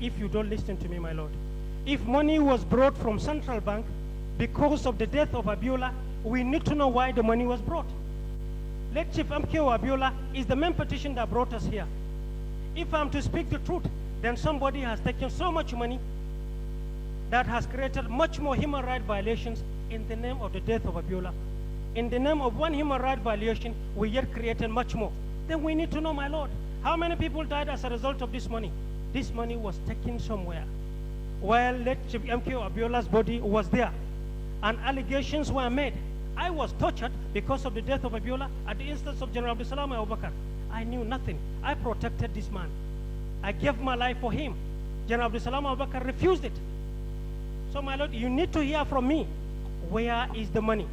if you don't listen to me, my lord. If money was brought from central bank because of the death of Abiola, we need to know why the money was brought. Late Chief MKO Abiola is the main petition that brought us here. If I'm to speak the truth, then somebody has taken so much money that has created much more human rights violations in the name of the death of Abiola. In the name of one human rights violation, we yet created much more. Then we need to know, my lord, how many people died as a result of this money? This money was taken somewhere. While late Chief MKO Abiola's body was there, and allegations were made. I was tortured because of the death of Abiola at the instance of General Abdulsalam Abubakar. I knew nothing. I protected this man. I gave my life for him. General Abdulsalam Abubakar refused it. So, my lord, you need to hear from me. Where is the money?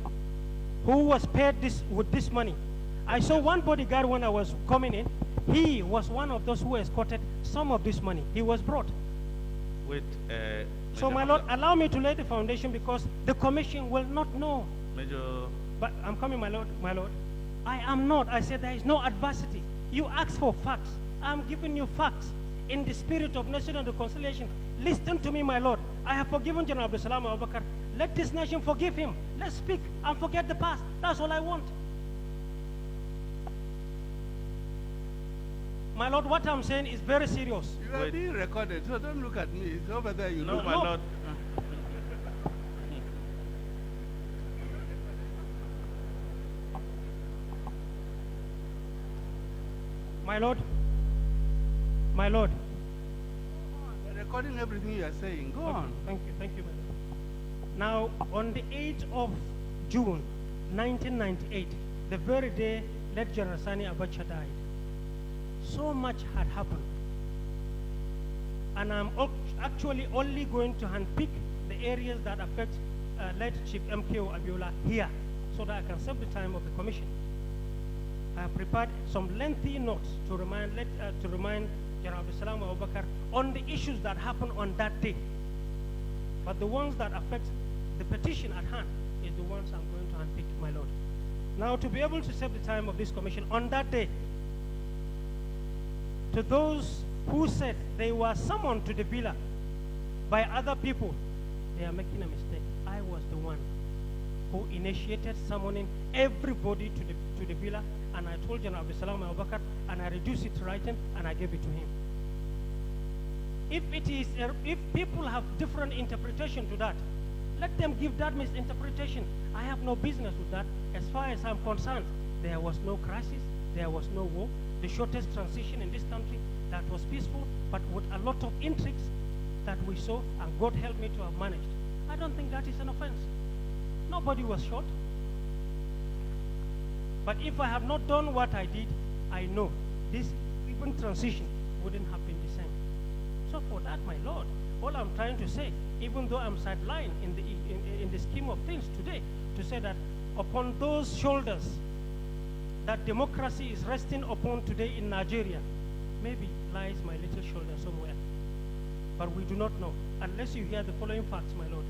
Who was paid with this money? I saw one bodyguard when I was coming in. He was one of those who escorted some of this money. He was brought. With, so, my lord, allow me to lay the foundation because the commission will not know. Major. But I'm coming, my lord, my lord. I am not. I said there is no adversity. You ask for facts. I'm giving you facts in the spirit of national reconciliation. Listen to me, my lord. I have forgiven General Abdulsalam Abubakar. Let this nation forgive him. Let's speak and forget the past. That's all I want. My lord, what I'm saying is very serious. You are being recorded, so don't look at me. It's over there, you No, know. my lord. My lord, my lord. They're recording everything you are saying. Go on. Thank you, my lord. Now, on the 8th of June, 1998, the very day late General Sani Abacha died, so much had happened. And I'm actually only going to handpick the areas that affect late Chief MKO Abiola here, so that I can save the time of the commission. I have prepared some lengthy notes to remind General Abdulsalam Abubakar on the issues that happened on that day. But the ones that affect the petition at hand is the ones I'm going to handpick, my lord. Now, to be able to save the time of this commission, on that day, to those who said they were summoned to the villa by other people, they are making a mistake. I was the one who initiated summoning everybody to the villa, and I told General Abdulsalam Abubakar, and I reduced it to writing, and I gave it to him. If people have different interpretation to that, let them give that misinterpretation. I have no business with that. As far as I'm concerned, there was no crisis, there was no war. The shortest transition in this country that was peaceful, but with a lot of intrigues that we saw, and God help me to have managed. I don't think that is an offense. Nobody was shot. But if I have not done what I did, I know this even transition wouldn't have been the same. So for that, my lord, all I'm trying to say, even though I'm sidelined in the scheme of things today, to say that upon those shoulders that democracy is resting upon today in Nigeria, maybe lies my little shoulder somewhere. But we do not know, unless you hear the following facts, my lord.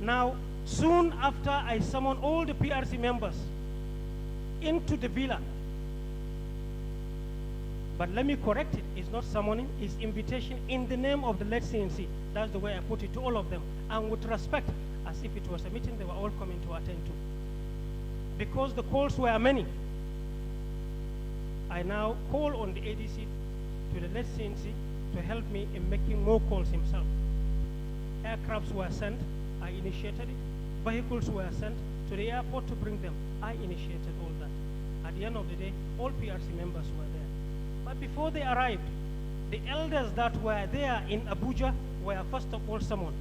Now, soon after I summoned all the PRC members into the villa, but let me correct it, it's not summoning, it's invitation in the name of the late CNC. That's the way I put it to all of them, and with respect, as if it was a meeting they were all coming to attend to. Because the calls were many, I now call on the ADC to the late CNC to help me in making more calls himself. Aircrafts were sent, I initiated it. Vehicles were sent to the airport to bring them. I initiated all that. At the end of the day, all PRC members were there. But before they arrived, the elders that were there in Abuja were first of all summoned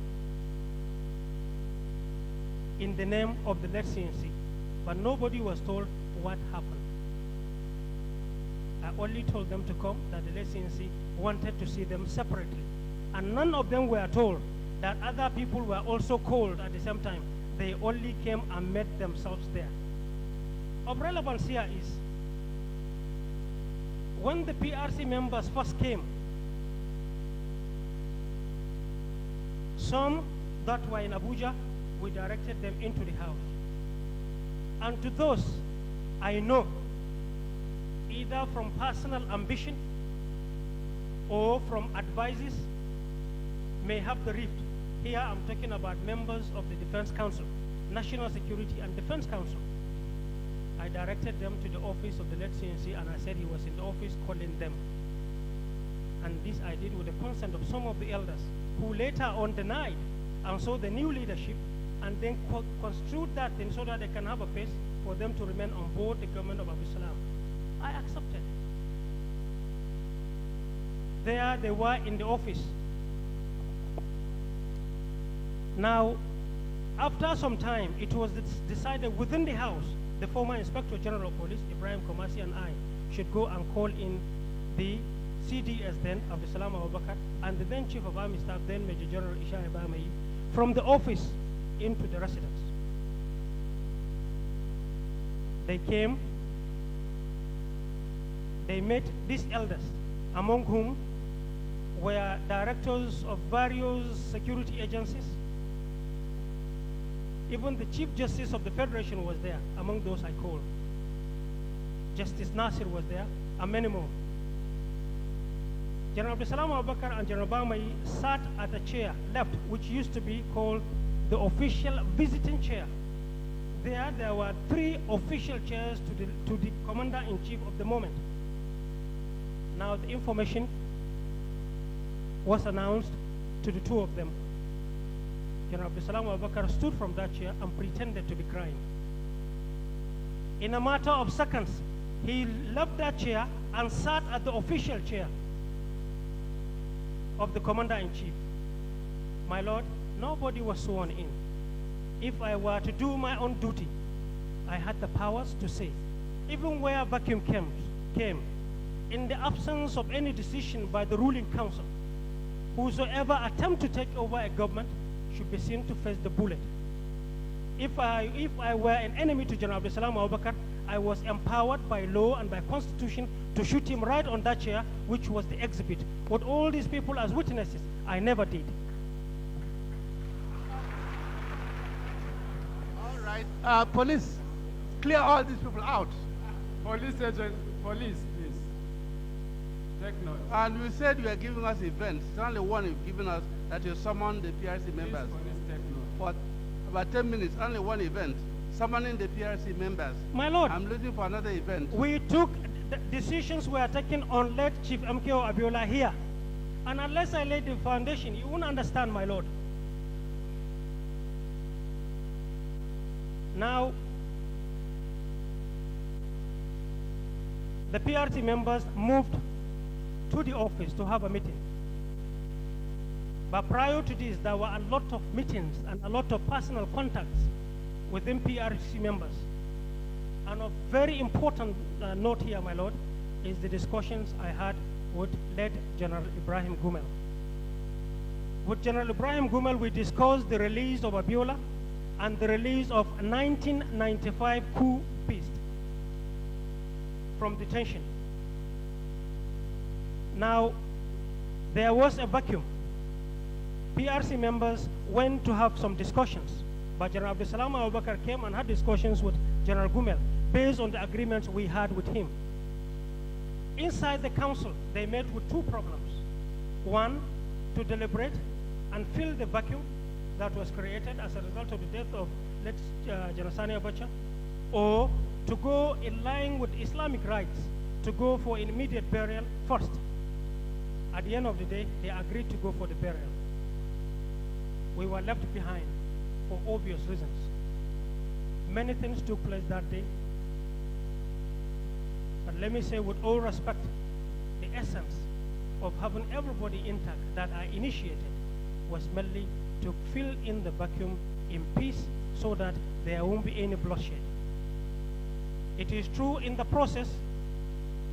in the name of the late CNC. But nobody was told what happened. I only told them to come, that the late CNC wanted to see them separately. And none of them were told that other people were also called at the same time. They only came and met themselves there. Of relevance here is, when the PRC members first came, some that were in Abuja, we directed them into the house. And to those I know, either from personal ambition or from advices may have the rift. Here I'm talking about members of the Defense Council, National Security and Defense Council. I directed them to the office of the late CNC, and I said he was in the office calling them. And this I did with the consent of some of the elders, who later on denied and saw the new leadership and then construed that thing so that they can have a place for them to remain on board the government of Abu Salam. I accepted. There they were in the office. Now, after some time, it was decided within the house, the former Inspector General of Police, Ibrahim Komasi, and I should go and call in the CDS then, Abdul Salam Abubakar, and the then Chief of Army Staff, then Major General Isha Ibamayi, from the office into the residence. They came, they met these elders, among whom were directors of various security agencies. Even the Chief Justice of the Federation was there, among those I called. Justice Nasir was there, and many more. General Abdul Salam Abubakar and General Bamayi sat at a chair left, which used to be called the official visiting chair. There were 3 official chairs to the Commander-in-Chief of the moment. Now the information was announced to the 2 of them. General Abdul Salam Abubakar stood from that chair and pretended to be crying. In a matter of seconds, he left that chair and sat at the official chair of the Commander-in-Chief. My Lord, nobody was sworn in. If I were to do my own duty, I had the powers to say, even where vacuum came, in the absence of any decision by the ruling council, whosoever attempt to take over a government should be seen to face the bullet. If I were an enemy to General Abdul Salam Abubakar, I was empowered by law and by constitution to shoot him right on that chair, which was the exhibit. With all these people as witnesses, I never did. All right. Police, clear all these people out. Police agent, police, please. Take note. And you said you are giving us events. It's only one you've given us, that you summoned the PRC members. Police, take note. For about 10 minutes, only one event. Summoning the PRC members. My Lord, I'm looking for another event. we took, decisions were taken on late Chief MKO Abiola here. And unless I laid the foundation, you won't understand, my Lord. Now, the PRC members moved to the office to have a meeting. But prior to this, there were a lot of meetings and a lot of personal contacts within PRC members. And a very important note here, my Lord, is the discussions I had with late General Ibrahim Gumel. With General Ibrahim Gumel, we discussed the release of Abiola and the release of 1995 coup beast from detention. Now, there was a vacuum. PRC members went to have some discussions, but General Abdul Salam Abubakar came and had discussions with General Gumel based on the agreements we had with him. Inside the council, they met with 2 problems. One, to deliberate and fill the vacuum that was created as a result of the death of late General Sani Abacha, or to go in line with Islamic rights, to go for immediate burial first. At the end of the day, they agreed to go for the burial. We were left behind for obvious reasons. Many things took place that day. But let me say with all respect, the essence of having everybody intact that I initiated was merely to fill in the vacuum in peace so that there won't be any bloodshed. It is true in the process,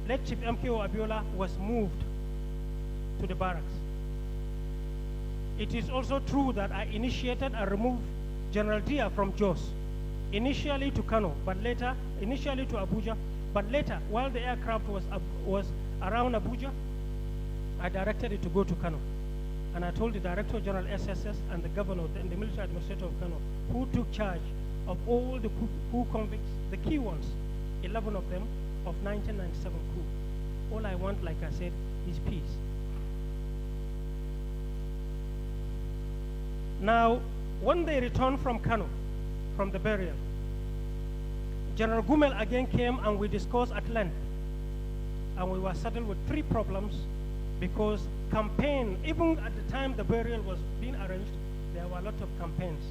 late Chief MKO Abiola was moved to the barracks. It is also true that I initiated and removed General Dia from Jos, initially to Kano, but later, initially to Abuja, but later, while the aircraft was around Abuja, I directed it to go to Kano. And I told the Director General SSS and the Governor and the Military Administrator of Kano, who took charge of all the coup convicts, the key ones, 11 of them, of 1997 coup. All I want, like I said, is peace. Now, when they returned from Kano, from the burial, General Gumel again came and we discussed at length. And we were saddled with 3 problems because campaign, even at the time the burial was being arranged, there were a lot of campaigns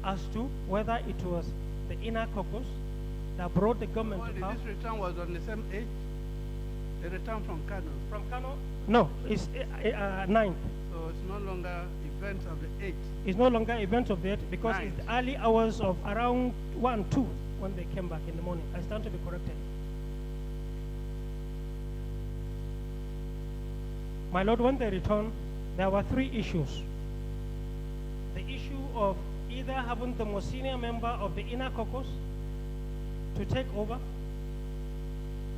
as to whether it was the inner caucus that brought the government to power. This return was on the same age? The return from Kano? From Kano? No, it's 9th. So it's no longer events of the 8th? It's no longer events of the 8th because Ninth. it's the early hours of around 1, 2 when they came back in the morning. I stand to be corrected. My Lord, when they returned, there were 3 issues. The issue of either having the most senior member of the inner caucus to take over,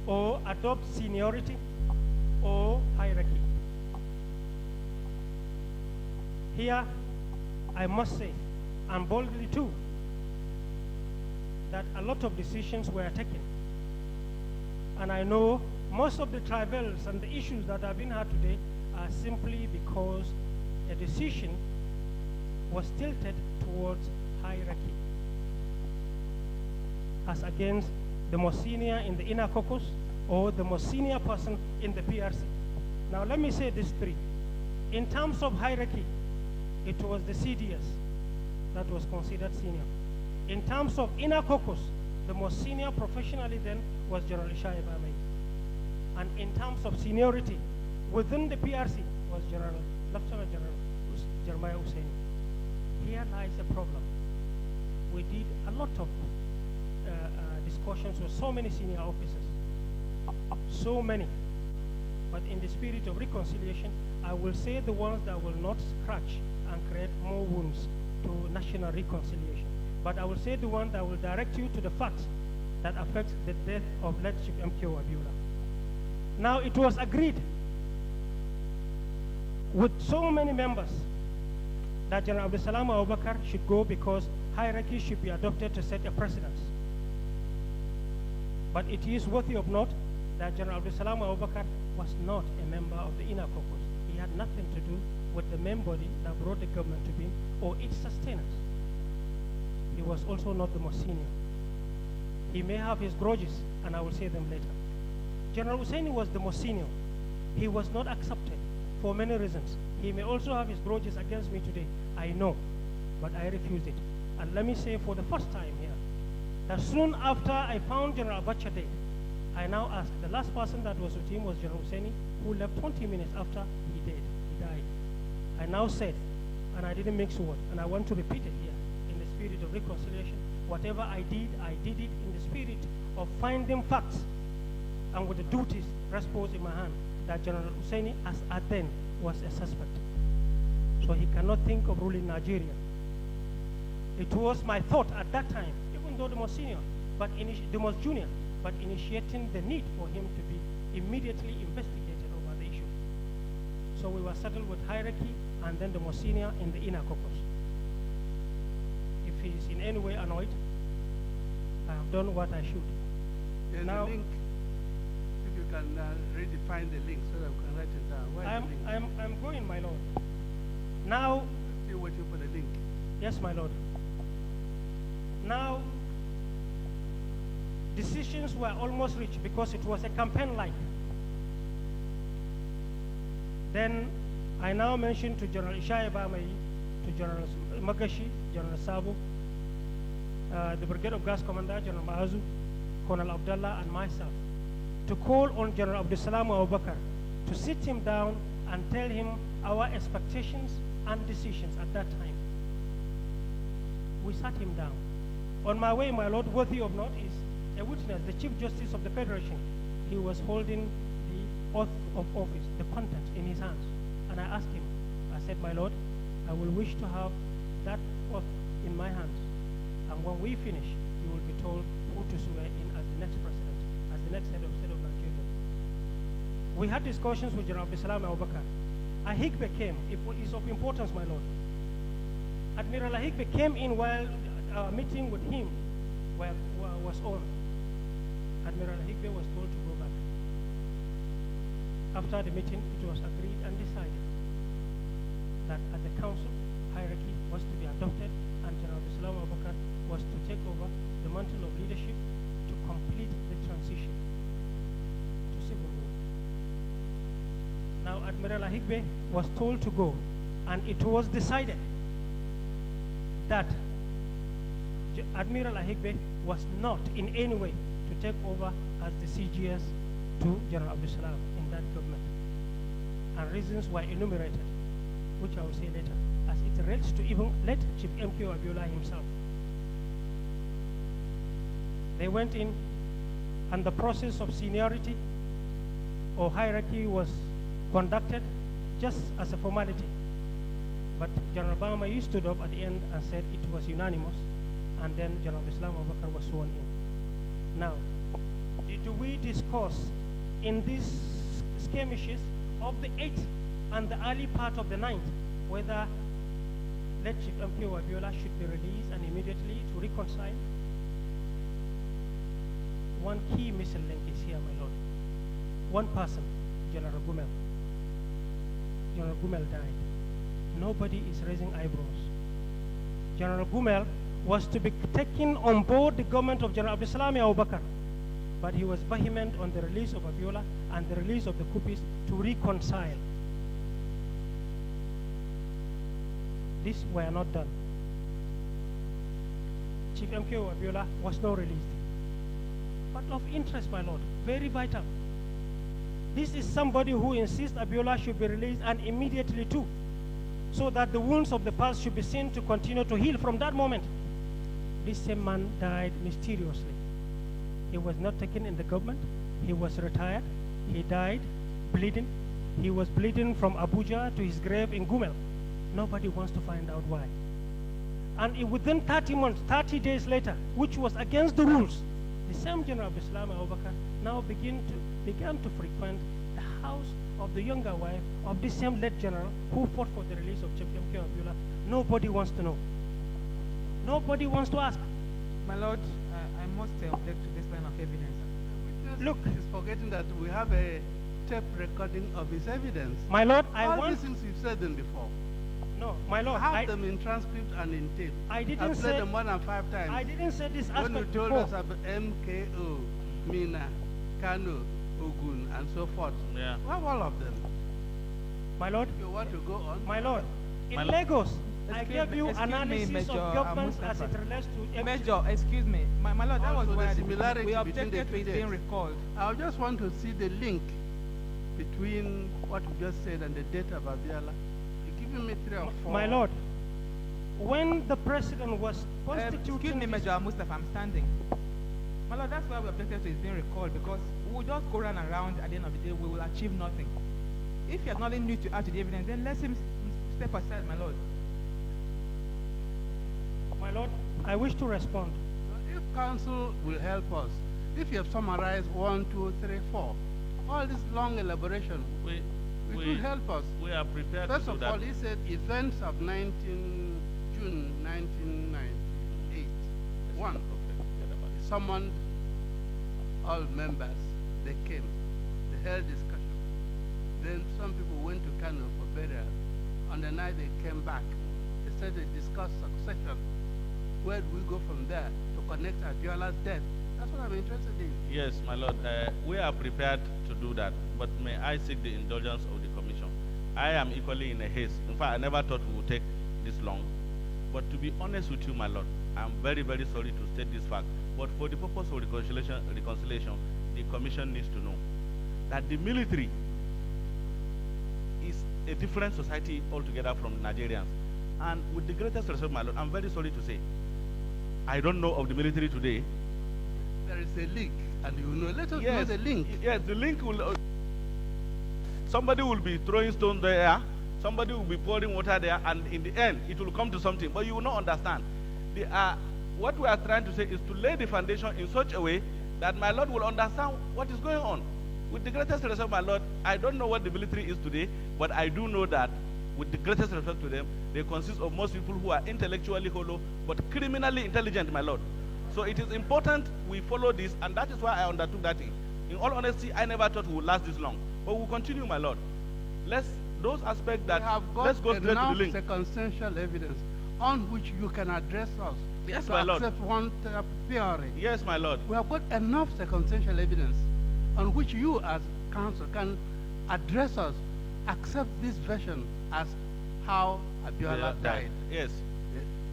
or adopt seniority, or hierarchy. Here, I must say, and boldly too, that a lot of decisions were taken. And I know most of the tribals and the issues that have been had today are simply because a decision was tilted towards hierarchy as against the most senior in the inner caucus or the most senior person in the PRC. Now let me say these 3. In terms of hierarchy, it was the CDS that was considered senior. In terms of inner caucus, the most senior professionally then was General Ishaya Bamei. And in terms of seniority, within the PRC was Lieutenant General Jeremiah Hussein. Here lies a problem. We did a lot of discussions with so many senior officers, so many. But in the spirit of reconciliation, I will say the ones that will not scratch and create more wounds to national reconciliation. But I will say the one that will direct you to the facts that affect the death of late Chief MKO Abiola. Now it was agreed with so many members that General Abdulsalam Abubakar should go because hierarchy should be adopted to set a precedence. But it is worthy of note that General Abdulsalam Abubakar was not a member of the inner caucus. He had nothing to do with the main body that brought the government to being or its sustenance. He was also not the most senior. He may have his grudges, and I will say them later. General Husseini was the most senior. He was not accepted for many reasons. He may also have his grudges against me today. I know, but I refused it. And let me say for the first time here, that soon after I found General Abacha dead, I now ask, the last person that was with him was General Husseini, who left 20 minutes after he died. I now said, and I didn't mix word, and I want to repeat it here, in the spirit of reconciliation, whatever I did it in the spirit of finding facts and with the duties resposed in my hand, that General Husseini, as at then, was a suspect. So he cannot think of ruling Nigeria. It was my thought at that time, even though the most senior, but the most junior, but initiating the need for him to be immediately investigated over the issue. So we were settled with hierarchy and then the most senior in the inner caucus. If he is in any way annoyed, I have done what I should. There's now, a link. If you can redefine the link so that we can write it down. Where is the link? I'm going, my Lord. Now, Still waiting for the link. yes, my Lord. Now, decisions were almost reached because it was a campaign-like. Then I now mentioned to General Ishaya Bamai, to General Magashi, General Sabo, the Brigade of Gas Commander, General Maazu, Colonel Abdullah, and myself, to call on General Abdulsalam Abubakar to sit him down and tell him our expectations and decisions at that time. We sat him down. On my way, my Lord, worthy of note is a witness, the Chief Justice of the Federation. He was holding the oath of office, the content in his hands. And I asked him, I said, my Lord, I will wish to have that oath in my hands. And when we finish, you will be told who to swear in as the next president, as the next head of state of Nigeria. We had discussions with General Abdulsalam Abubakar. Ahigbe came. It is of importance, my Lord. Admiral Ahigbe came in while our meeting with him was on. Admiral Ahigbe was told to go back. After the meeting, it was agreed and decided that at the council, hierarchy was to be adopted, and General Abdulsalam Abubakar was to take over the mantle of leadership to complete the transition to civil rule. Now, Admiral Ahigbe was told to go, and it was decided that Admiral Ahigbe was not in any way to take over as the CGS to General Abdulsalam in that government. And reasons were enumerated, which I will say later, as it relates to even late Chief M.K. Abiola himself. They went in, and the process of seniority or hierarchy was conducted just as a formality. But General Bamayi stood up at the end and said it was unanimous, and then General Islam Abubakar was sworn in. Now, did we discuss in these skirmishes of the 8th and the early part of the 9th whether late Chief M.K. Abiola should be released and immediately to reconcile? One key missing link is here, my lord. One person, General Gumel. General Gumel died. Nobody is raising eyebrows. General Gumel was to be taken on board the government of General Abdulsalam Abubakar, but he was vehement on the release of Abiola and the release of the Kupis to reconcile. These were not done. Chief M.K. Abiola was not released. But of interest, my lord, very vital. This is somebody who insists Abiola should be released and immediately too, so that the wounds of the past should be seen to continue to heal from that moment. This same man died mysteriously. He was not taken in the government. He was retired. He died bleeding. He was bleeding from Abuja to his grave in Gumel. Nobody wants to find out why. And within 30 months, 30 days later, which was against the rules, the same General Abdulsalam Abubakar now began to frequent the house of the younger wife of this same late general who fought for the release of Chief M.K. Abiola. Nobody wants to know. Nobody wants to ask. My lord, I must object to this line of evidence. Look, he's forgetting that we have a tape recording of his evidence. my lord, All these things you've said them before. No, my lord, I have them in transcript and in tape. I didn't I've say played them more than 5 times. I didn't say this When you aspect told before. us about MKO, Mina, Kano, Ogun, and so forth. Yeah. We have all of them. My lord, You want to go on? my lord, in My lord. Lagos, I Excuse gave me, you excuse me, analysis Major of governments as Mustafa. it relates to Major, excuse me. My lord, that was Also, the why similarity we between the objected to two it being dates. recalled. I just want to see the link between what you just said and the date of Abiola. You're giving me 3 or 4. My lord, when the president was constituting Excuse me, this- Major Mustafa, I'm standing. My lord, that's why we objected to it being recalled, because we will just go round and round. At the end of the day, we will achieve nothing. If he has nothing new to add to the evidence, then let him step aside, my lord. My lord, I wish to respond. If counsel will help us, if you have summarized 1, 2, 3, 4, all this long elaboration, it will help us. We are prepared First to do of that. all, he said events of June 1998. One, he summoned all members. They came. They held discussion. Then some people went to Kano for burial. On the night they came back. They said they discussed succession. Where do we go from there to connect Abiola's death? That's what I'm interested in. Yes, my lord, we are prepared to do that, but may I seek the indulgence of the commission? I am equally in a haste. In fact, I never thought we would take this long. But to be honest with you, my lord, I'm very, very sorry to state this fact. But for the purpose of reconciliation, the commission needs to know that the military is a different society altogether from Nigerians. And with the greatest respect, my lord, I'm very sorry to say, I don't know of the military today. There is a link, and you know. Let us know the link. Yes, the link will. Somebody will be throwing stones there, somebody will be pouring water there, and in the end, it will come to something. But you will not understand. What we are trying to say is to lay the foundation in such a way that my lord will understand what is going on. With the greatest respect, my lord, I don't know what the military is today, but I do know that with the greatest respect to them, they consist of most people who are intellectually hollow, but criminally intelligent, my lord. So it is important we follow this, and that is why I undertook that thing. In all honesty, I never thought we would last this long. But we'll continue, my lord. Let's those aspects that, We have got let's go straight to the enough link. circumstantial evidence on which you can address us. Yes, to my lord. accept one theory. Yes, my lord. We have got enough circumstantial evidence on which you as counsel can address us, accept this version as how Abiola died. Yes.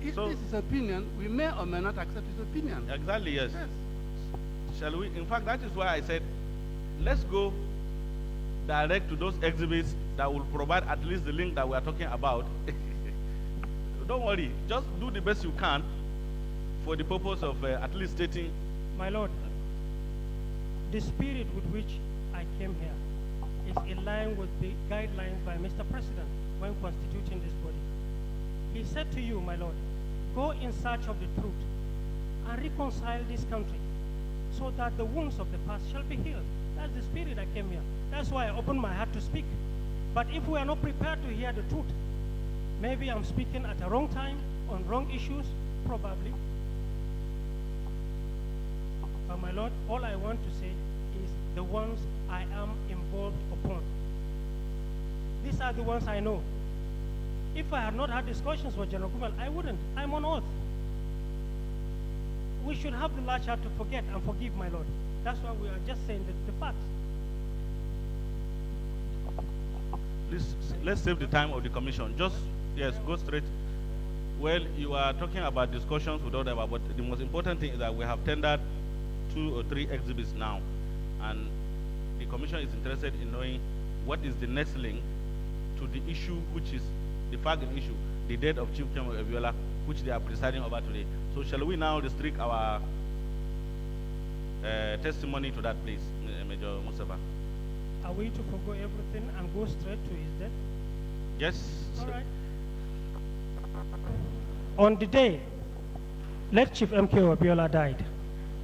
If So- this is opinion, we may or may not accept his opinion. Exactly, yes. Yes. Shall we? In fact, that is why I said, let's go direct to those exhibits that will provide at least the link that we are talking about. Don't worry. Just do the best you can for the purpose of at least stating. My Lord, the spirit with which I came here is in line with the guidelines by Mr. President when constituting this body. He said to you, my Lord, go in search of the truth and reconcile this country so that the wounds of the past shall be healed. That's the spirit I came here. That's why I opened my heart to speak. But if we are not prepared to hear the truth, maybe I'm speaking at a wrong time, on wrong issues, probably. But my Lord, all I want to say is the ones I am involved upon. These are the ones I know. If I had not had discussions with General Kumal, I wouldn't. I'm on oath. We should have the large heart to forget and forgive, my Lord. That's why we are just saying the facts. Please, let's save the time of the commission. Just, yes, go straight. Well, you are talking about discussions with others, but the most important thing is that we have tendered 2 or 3 exhibits now. And the commission is interested in knowing what is the next link to the issue, which is the fact and issue, the death of Chief General Abiola, which they are presiding over today. So shall we now restrict our testimony to that, please, Major Mustafa? Are we to forgo everything and go straight to his death? Yes. All right. On the day late Chief MK Abiola died,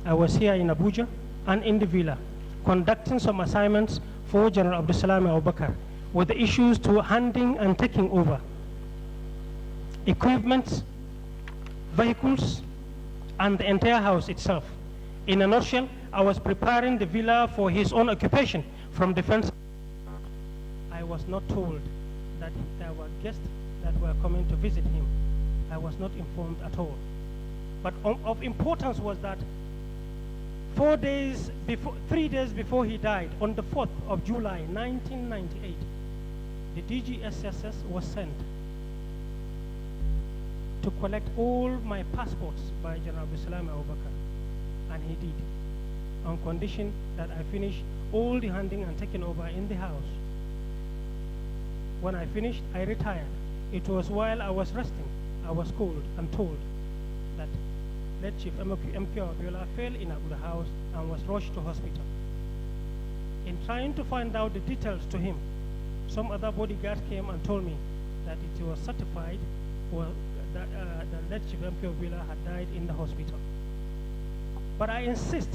I was here in Abuja and in the villa conducting some assignments for General Abdulsalam Abubakar with the issues to handing and taking over equipment, vehicles, and the entire house itself. In a nutshell, I was preparing the villa for his own occupation from defense. I was not told that there were guests that were coming to visit him. I was not informed at all. But of importance was that 3 days before he died, on the 4th of July, 1998, the DGSSS was sent to collect all my passports by General Abdulsalam Abubakar, and he did, on condition that I finish all the handing and taking over in the house. When I finished, I retired. It was while I was resting, I was called and told that late Chief MK Abiola fell in Abuja house and was rushed to hospital. In trying to find out the details to him, some other bodyguards came and told me that it was certified that late Chief MK Abiola had died in the hospital. But I insist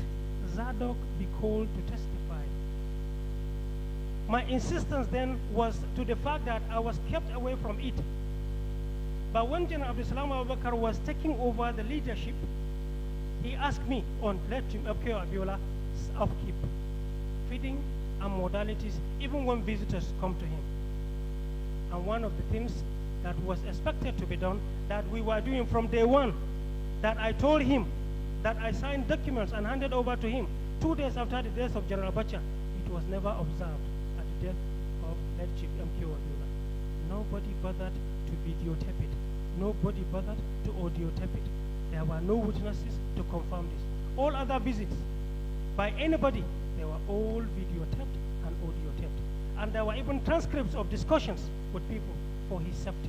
Zadok be called to testify. My insistence then was to the fact that I was kept away from it. But when General Abdulsalam Abubakar was taking over the leadership, he asked me on late Chief MK Abiola's upkeep, feeding and modalities, even when visitors come to him. And one of the things that was expected to be done, that we were doing from day one, that I told him, that I signed documents and handed over to him 2 days after the death of General Abacha, it was never observed at the death of late Chief MK Abiola. Nobody bothered to videotape it. Nobody bothered to audiotape it. There were no witnesses to confirm this. All other visits by anybody, they were all videotaped and audiotaped. And there were even transcripts of discussions with people for his safety.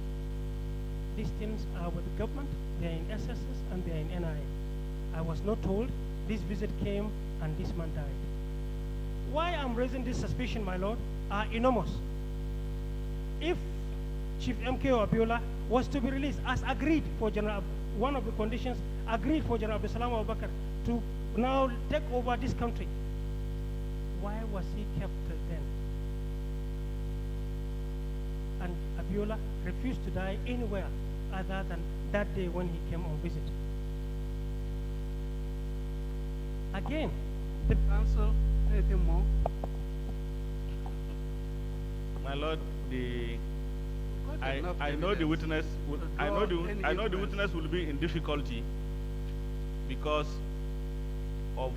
These things are with the government, they are in SSS and they are in NIA. I was not told this visit came and this man died. Why I'm raising this suspicion, my lord, are enormous. If Chief MK Abiola was to be released as agreed for one of the conditions agreed for General Abdulsalam Abubakar to now take over this country, why was he kept then? And Abiola refused to die anywhere other than that day when he came on visit. Again, the council, anything more? My lord, the Quite enough I know the evidence witness will, to I know draw the any I know the inference. witness will be in difficulty because of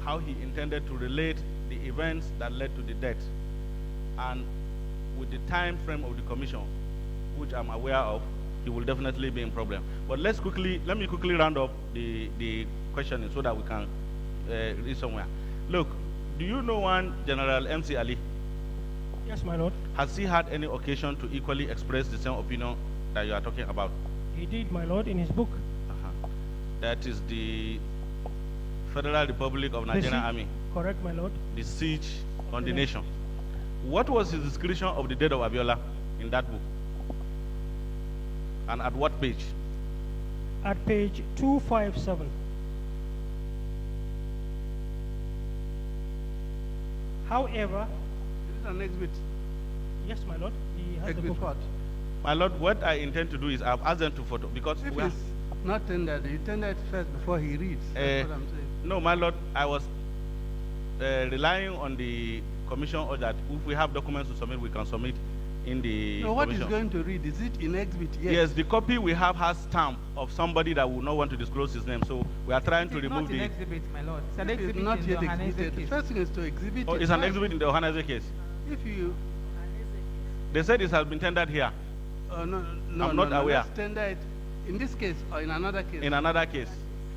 how he intended to relate the events that led to the death, and with the time frame of the commission, which I'm aware of, he will definitely be in problem. But let me quickly round up the questioning so that we can read somewhere. Look, do you know one General MC Ali? Yes, my lord. Has he had any occasion to equally express the same opinion that you are talking about? He did, my lord, in his book. That is the Federal Republic of The Nigerian siege- Army, Correct, my lord. the siege on the the nation. What was his description of the death of Abiola in that book? And at what page? At page 257. However, This is an exhibit. yes, my lord, he has the Exhibit book. what? My lord, what I intend to do is I've asked them to photo because If we are, it's not tendered, you tender it first before he reads. That's what I'm saying. no, my lord, I was relying on the commission or that if we have documents to submit, we can submit in the No, what he's commission. going to read, is it in exhibit? Yes, the copy we have has stamp of somebody that will not want to disclose his name, so we are trying to It is remove not an the. exhibit, my lord. It's an If exhibit it's not in yet the Ohaneze exhibited, the case. first thing is to exhibit Oh, it. it's an first. exhibit in the Ohaneze case. If you, They said it has been tendered here no, I'm not aware. Let's tender it in this case or in another case. in another case.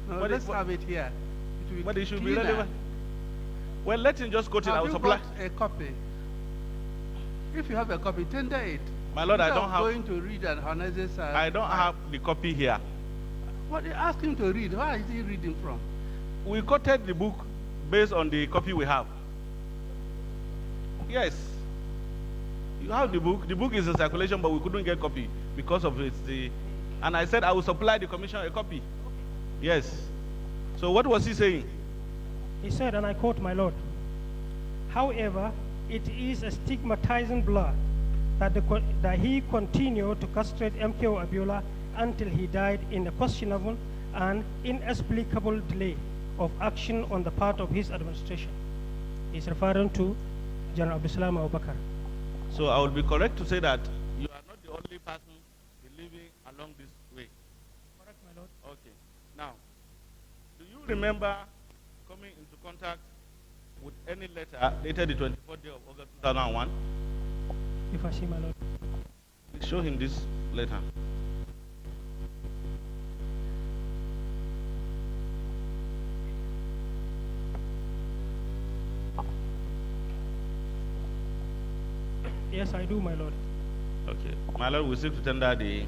No, But let's it- have it here. It will But it should be cleaner. relevant. Well, let him just quote it. I Have will you supply. got a copy? If you have a copy, tender it. My lord, I Instead don't of have. going to read and Haneze's, I don't have the copy here. What you ask him to read? Where is he reading from? We quoted the book based on the copy we have. Yes. You have the book. The book is in circulation, but we couldn't get copy because of it. And I said I will supply the commission a copy. Yes. So what was he saying? He said, and I quote, my lord, however, it is a stigmatizing blur that he continued to castrate MKO Abiola until he died in a questionable and inexplicable delay of action on the part of his administration. He's referring to General Abdulsalam Abubakar. So I would be correct to say that you are not the only person believing along this way. Correct, my lord. Okay. Now, do you remember coming into contact with any letter dated the 24th day of August 2001? If I see, my lord. Please show him this letter. Yes, I do, my lord. Okay. My lord, we seek to tender the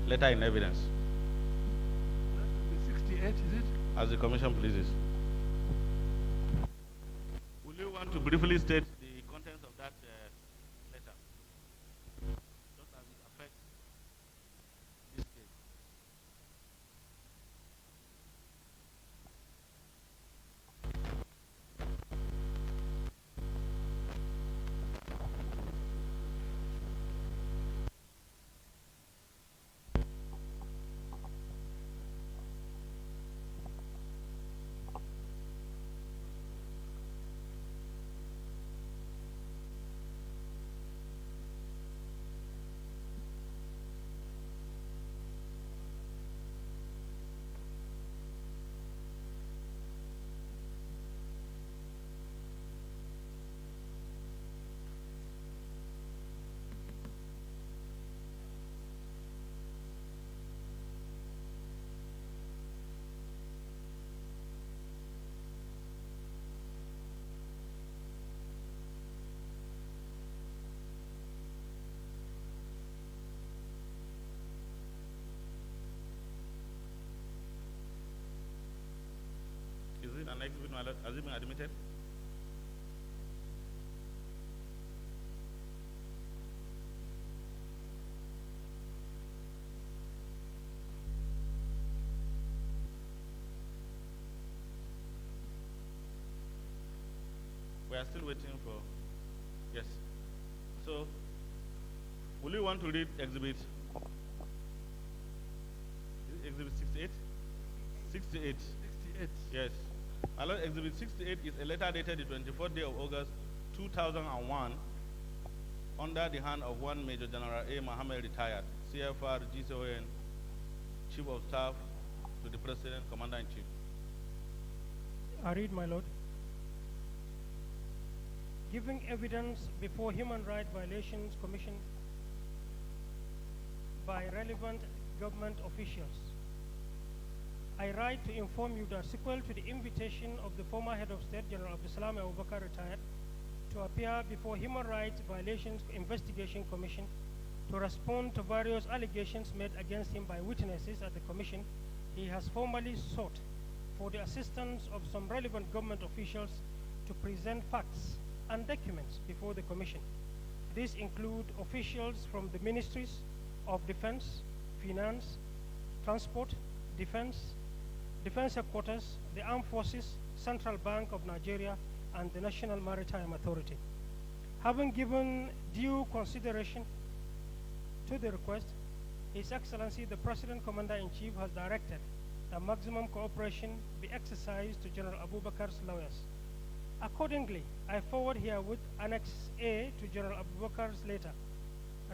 letter in evidence, That should be 68, is it? as the commission pleases. Will you want to briefly state the contents of that letter? Just as it affects this case. Is it an exhibit, my lord? Has it been admitted? We are still waiting for. Yes. So, will you want to read exhibit? Is it exhibit 68? 68. 68. Yes. My lord, exhibit 68 is a letter dated the 24th day of August 2001 under the hand of one Major General A. Mohammed retired, CFR GCON, Chief of Staff to the President, Commander-in-Chief. I read, my lord. Giving evidence before Human Rights Violations Commission by relevant government officials, I write to inform you that sequel to the invitation of the former head of state, General Abdulsalam Abubakar, retired, to appear before Human Rights Violations Investigation Commission to respond to various allegations made against him by witnesses at the commission, he has formally sought for the assistance of some relevant government officials to present facts and documents before the commission. These include officials from the ministries of Defense, Finance, Transport, Defense Headquarters, the Armed Forces, Central Bank of Nigeria, and the National Maritime Authority. Having given due consideration to the request, His Excellency the President Commander-in-Chief has directed that maximum cooperation be exercised to General Abubakar's lawyers. Accordingly, I forward herewith Annex A to General Abubakar's letter,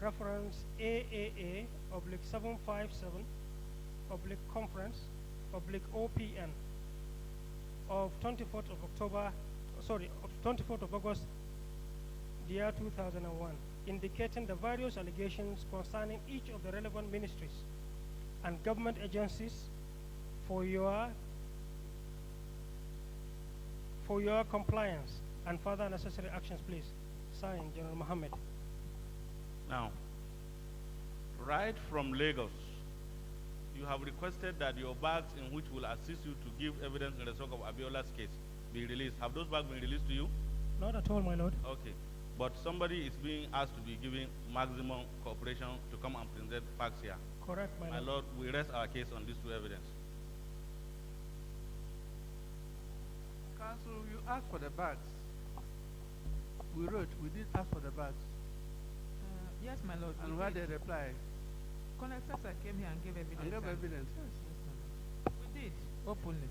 reference AAA/7/conference/OPN of 24th of August, the year 2001, indicating the various allegations concerning each of the relevant ministries and government agencies for your compliance and further necessary actions, please. Signed, General Mohammed. Now, right from Lagos, you have requested that your bags in which will assist you to give evidence in respect of Abiola's case be released. Have those bags been released to you? Not at all, my lord. Okay. But somebody is being asked to be given maximum cooperation to come and present facts here. Correct, my My lord. lord, we rest our case on these two evidence. Council, you asked for the bags. We did ask for the bags. Yes, my lord. And we why did. they reply? Colonel Sasa came here and gave evidence. And gave evidence. Yes, my lord. We did, openly.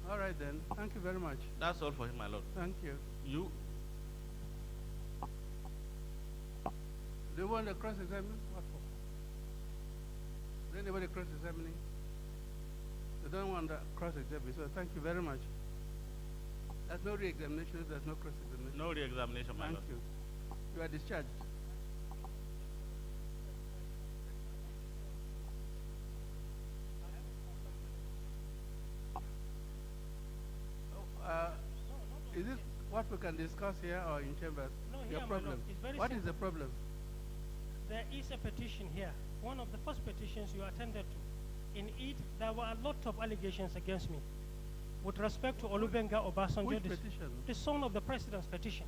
All right then. Thank you very much. That's all for him, my lord. Thank you. You, Do you want to cross-examine? What for? Is anybody cross-examining? They don't want to cross-examine, so thank you very much. There's no re-examination, there's no cross-examination. no re-examination, my Thank lord. you. You are discharged. Is this what we can discuss here or in chambers? No, Your here, my lord. problem. It's very What is simple. the problem? There is a petition here, one of the first petitions you attended to. In it, there were a lot of allegations against me with respect to Olubenga Obasanjo, Which the petition? the son of the president's petition.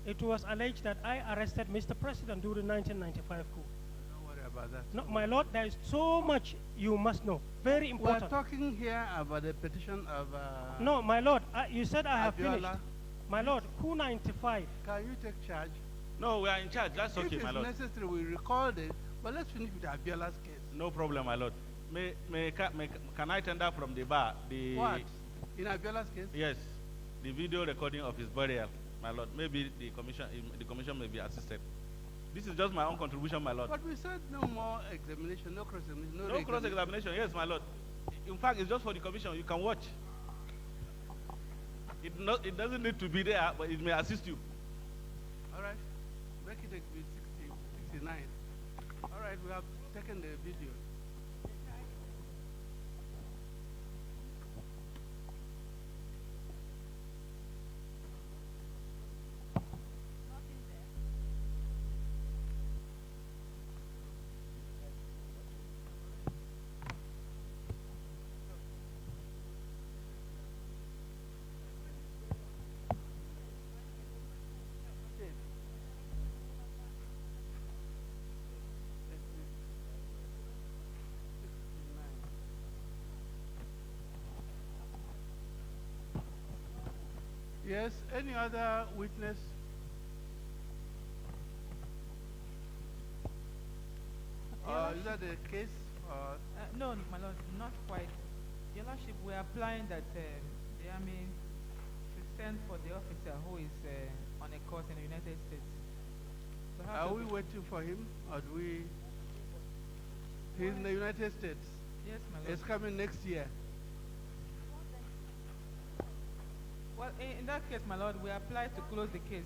It was alleged that I arrested Mr. President during 1995 coup. Don't worry about that. No, my lord, there is so much you must know. Very We're important. talking here about the petition of No, my lord, you said I have Abiola. finished. My lord, coup 95. Can you take charge? No, we are in charge. That's okay, If my it's lord. necessary, we recall it, but let's finish with Abiola's case. No problem, my lord. Can I tender from the bar the What? In Abiola's case? Yes, the video recording of his burial, my lord. Maybe the commission may be assisted. This is just my own contribution, my lord. But we said no more examination, no cross-examination, no No re-examination. cross-examination, yes, my lord. In fact, it's just for the commission. You can watch. It doesn't need to be there, but it may assist you. All right. Make it be 69. All right, we have taken the video. Yes, any other witness? Is that the case? No, my lord, not quite. Your lordship, we are applying that the army should send for the officer who is on a course in the United States. So how Are to we go- waiting for him, or do we? He's in the United States. Yes, my lord. It's coming next year. Well, in that case, my lord, we apply to close the case.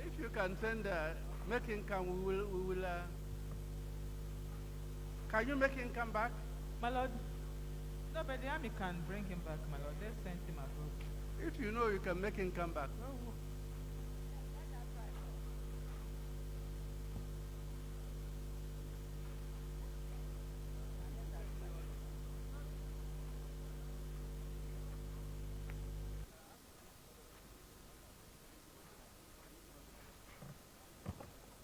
If you can send, make him come, we will. Can you make him come back? My lord, no, but the army can bring him back, my lord. They sent him abroad. If you know you can make him come back.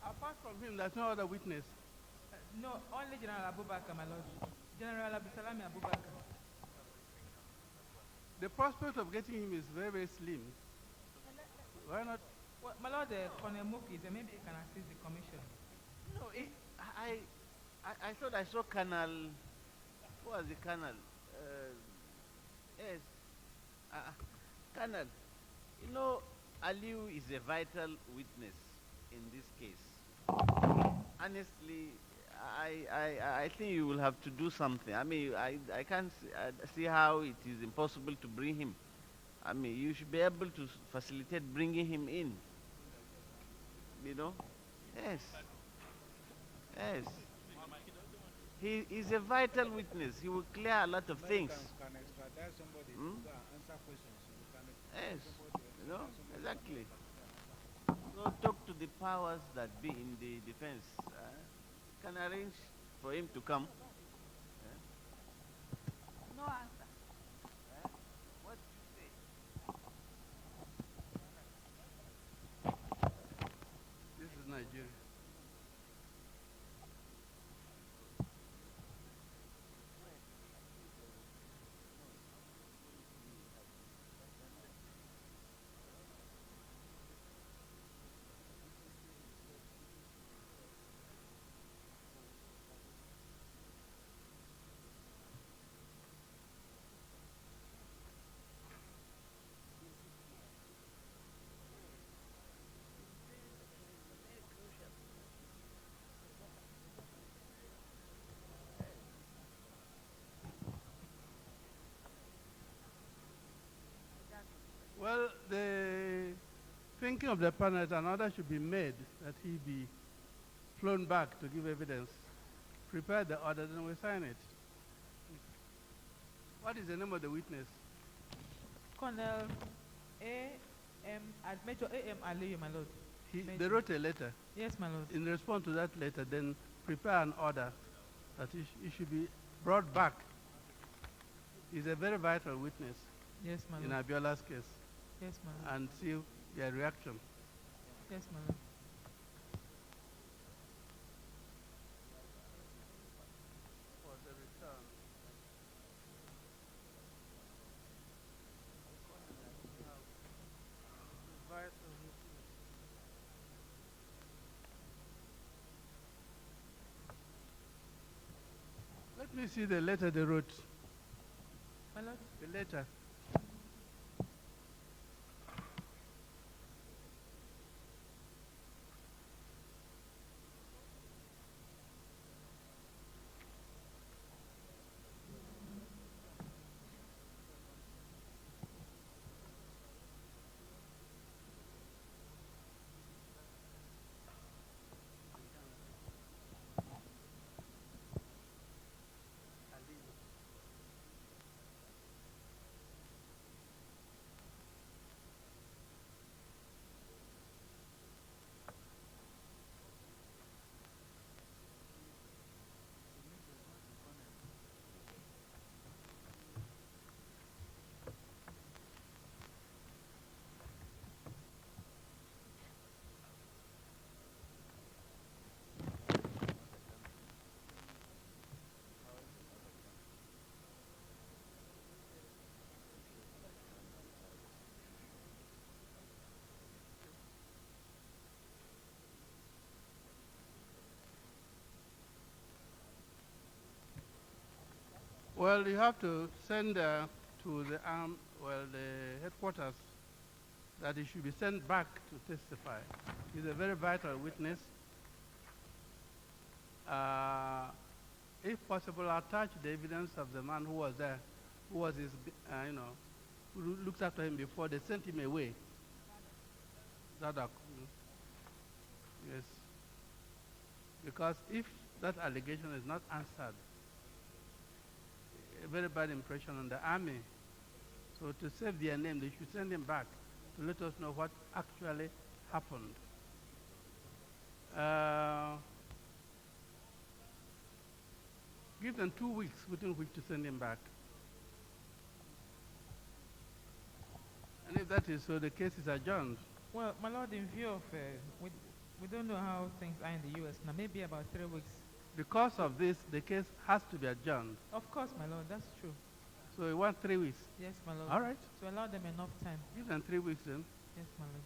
Apart from him, there's no other witness. No, only General Abubakar, my lord. General Abdulsalami Abubakar. The prospect of getting him is very, very slim. Why not? Well, my lord, Colonel Muki, maybe he can assist the commission. No, I thought I saw Colonel. Who was the Colonel? Yes. Colonel, you know, Aliu is a vital witness in this case. Honestly, I think you will have to do something. I mean, I can't see how it is impossible to bring him. I mean, you should be able to facilitate bringing him in. You know? Yes. Yes. He is a vital witness. He will clear a lot of things. Can extradite somebody to Hmm? go and answer questions. You can Yes. extradite You know? somebody. Exactly. So talk to the powers that be in the defense. Can arrange for him to come. No answer. What you say? This is Nigeria. Well, the thinking of the panel is an order should be made that he be flown back to give evidence. Prepare the order, then we sign it. What is the name of the witness? Colonel Major A.M. Aliyu, my lord. They wrote a letter. Yes, my lord. In response to that letter, then prepare an order that he should be brought back. He's a very vital witness Yes, my in lord. Abiola's case, Yes, my lord. and see their reaction. Yes, my lord. For the return. Let me see the letter they wrote. My lord. The letter. Well, you have to send to the the headquarters that he should be sent back to testify. He's a very vital witness. If possible, attach the evidence of the man who was there, who was his, who looked after him before they sent him away. Yes. Because if that allegation is not answered, a very bad impression on the army. So to save their name, they should send him back to let us know what actually happened. Give them 2 weeks within which to send him back. And if that is so, the case is adjourned. Well, my lord, in view of, we don't know how things are in the U.S. now, maybe about 3 weeks. Because of this, the case has to be adjourned. Of course, my lord, that's true. So you want 3 weeks? Yes, my lord. All right. To allow them enough time. Give them 3 weeks then. Yes, my lord.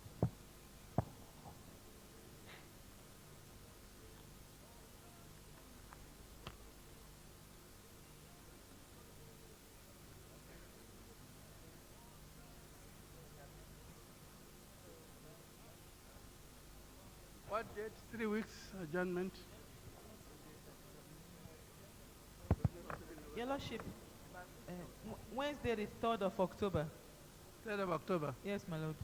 What date? 3 weeks adjournment. Your lordship, Wednesday the 3rd of October. 3rd of October. Yes, my lord.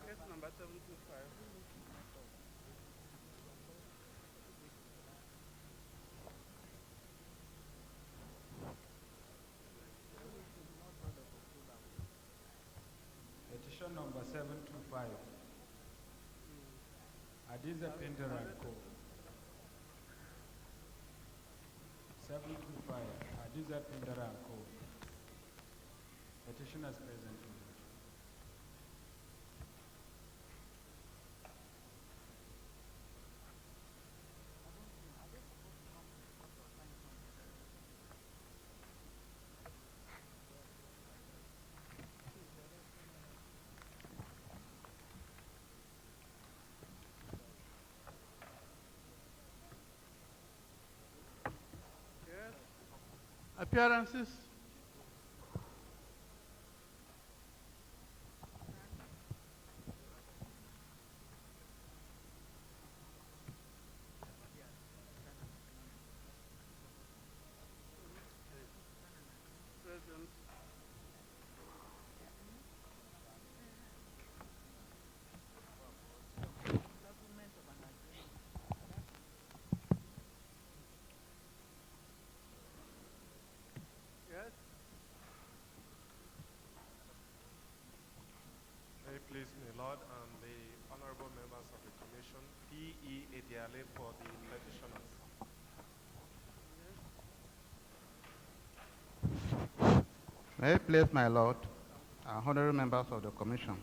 Case number 725. Petition number 725. Adiza Printer and Co. 725. Adiza Printer and Co. Petitioners present. Yes. Appearances. Present. Yes. May it please me, Lord, and the honorable members of the commission, P.E. Ediale for the petitioners. May it please my Lord, honorable members of the commission.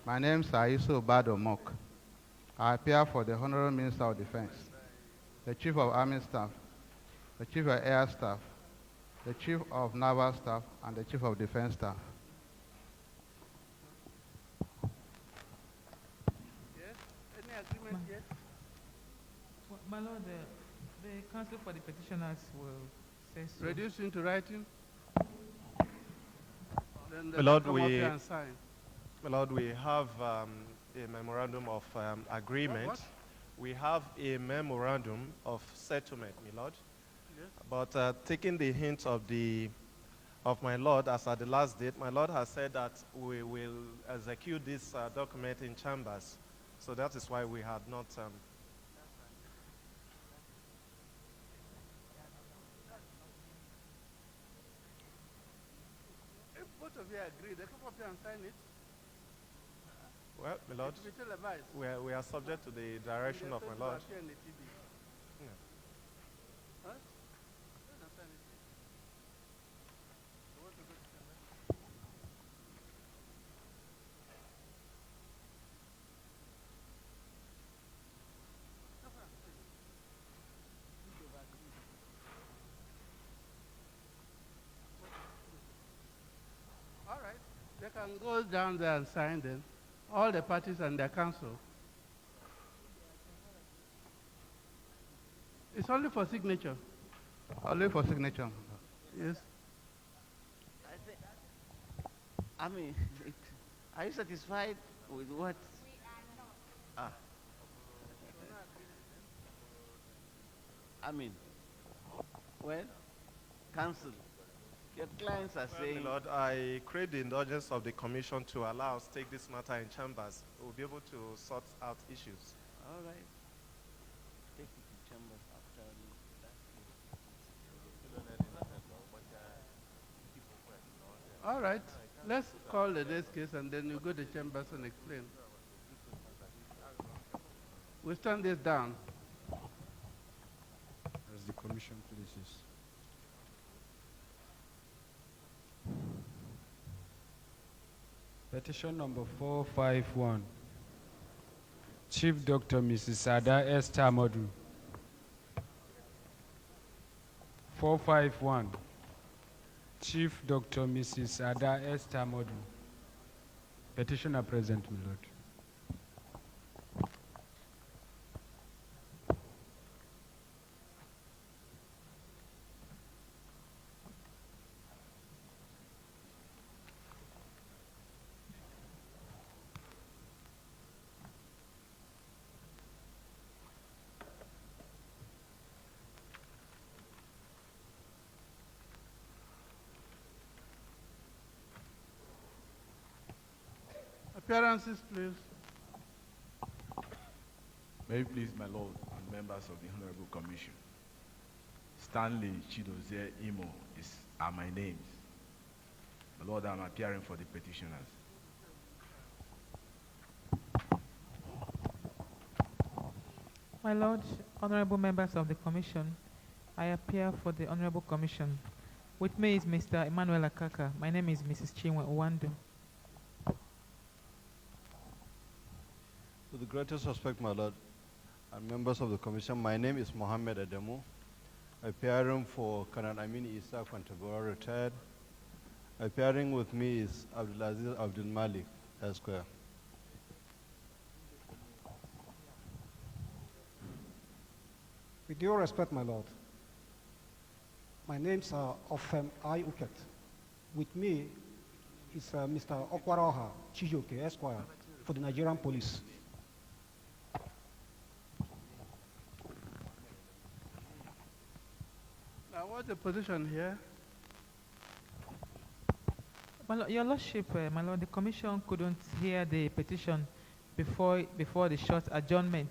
My name is Aisu Bado Mok. I appear for the Honorable Minister of Defense, the Chief of Army Staff, the Chief of Air Staff, the Chief of Naval Staff, and the Chief of Defense Staff. Yes? Any agreement yet? My lord, the counsel for the petitioners will say so. Reduce into writing? Then My Lord, come up here and sign. My Lord, we have a memorandum of agreement. What? We have a memorandum of settlement, my Lord. But taking the hint of my Lord as at the last date, my Lord has said that we will execute this document in chambers. So that is why we had not. If both of you agree, they come up here and sign it. Well, my Lord, It will be televised. we are subject to the direction of my Lord. Appear in the TV. Yeah. Huh? Go and sign it. You want to go to chamber? Come on, please. You go back. All right. They can go down there and sign them. All the parties and their council. It's only for signature. Only for signature. Yes. I mean, are you satisfied with what? Ah. I mean, well, counsel, your clients are Well, saying. my Lord, I crave the indulgence of the commission to allow us to take this matter in chambers. We'll be able to sort out issues. All right. Take it to chambers after All right. Let's call the next case and then you go to chambers and explain. We stand this down. As the commission pleases. Petition number 451. Chief Dr. Mrs. Sada Esther Modu. 451. Chief Dr. Mrs. Sada Esther Modu. Petitioner present, my lord. Appearances, please. May it please my Lord and members of the Honorable Commission. Stanley Chidozie Imo are my names. My Lord, I'm appearing for the petitioners. My Lord, honorable members of the Commission, I appear for the Honorable Commission. With me is Mr. Emmanuel Akaka. My name is Mrs. Chinwe Uwandu. With the greatest respect, my Lord, and members of the Commission, my name is Mohammed Ademu, appearing for Colonel Amin Isa Kwantagora, retired. Appearing with me is Abdulaziz Abdul Malik, Esquire. With due respect, my Lord, my name's Ofem I. Uket. With me is Mr. Okwaroha Chijoke, Esquire, for the Nigerian Police. Now, what's the position here? Your Lordship, my Lord, the Commission couldn't hear the petition before the short adjournment.